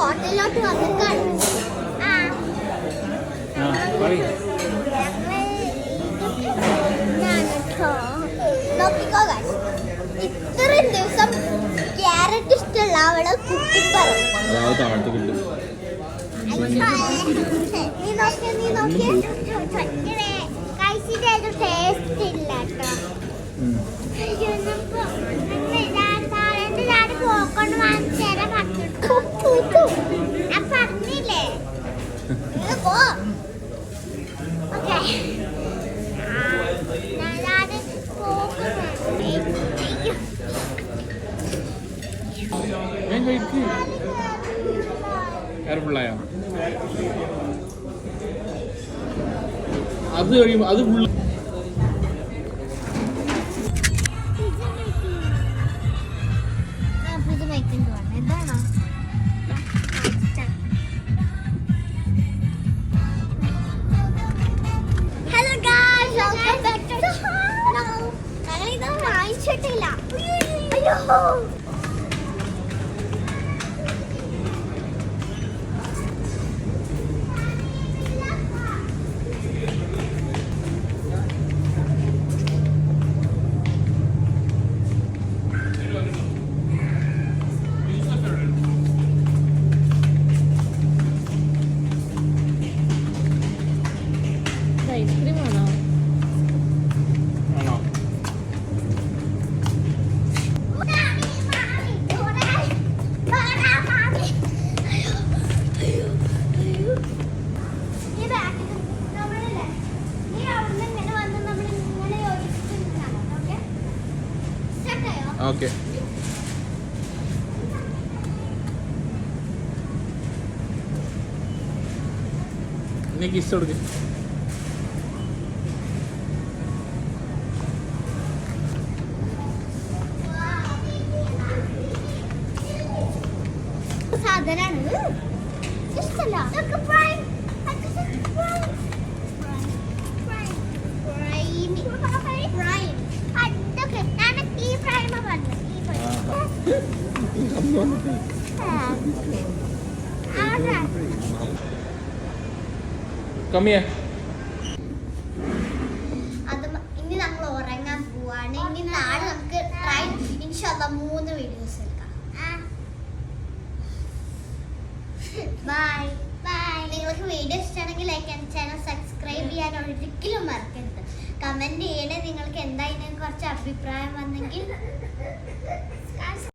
ഹോട്ടലിലോട്ട് വന്നിട്ടാണ്. നോക്കിക്കോ ഗൈസ്, ഇത്രയും ദിവസം ക്യാരറ്റ് ഇഷ്ടമുള്ള അവള് കുക്കിംഗ് പറയും. നീ നോക്കിയ കഴിച്ചിട്ട് ടേസ്റ്റ് ഇല്ല കേട്ടോ. പോക്കൊണ്ട് വാങ്ങിച്ചേരാ പറഞ്ഞില്ലേ പോ. ഓക്കെ അത് കഴിയുമ്പോ അത് ഫുള്ള് ഓക്കെ. ഇനി കിസ് കൊടുക്ക്. സാധനാണ് ഇഷ്ടല്ല. കമ്മിയാ. ഇനി നമ്മൾ ഉറങ്ങാൻ പോവാണ്. ഇനി നാളെ നമുക്ക് ഇൻഷാല്ലാ 3 വീഡിയോസ് എടുക്കാം. Bye bye. നിങ്ങൾക്ക് വീഡിയോ ഇഷ്ടമാണെങ്കിൽ ലൈക്ക് ആൻഡ് ചാനൽ സബ്സ്ക്രൈബ് ചെയ്യാൻ ഒരിക്കലും മറക്കരുത്. കമന്റ് ചെയ്യണേ നിങ്ങൾക്ക് എന്താ ഇതിനെ കുറച്ച് അഭിപ്രായം വന്നെങ്കിൽ.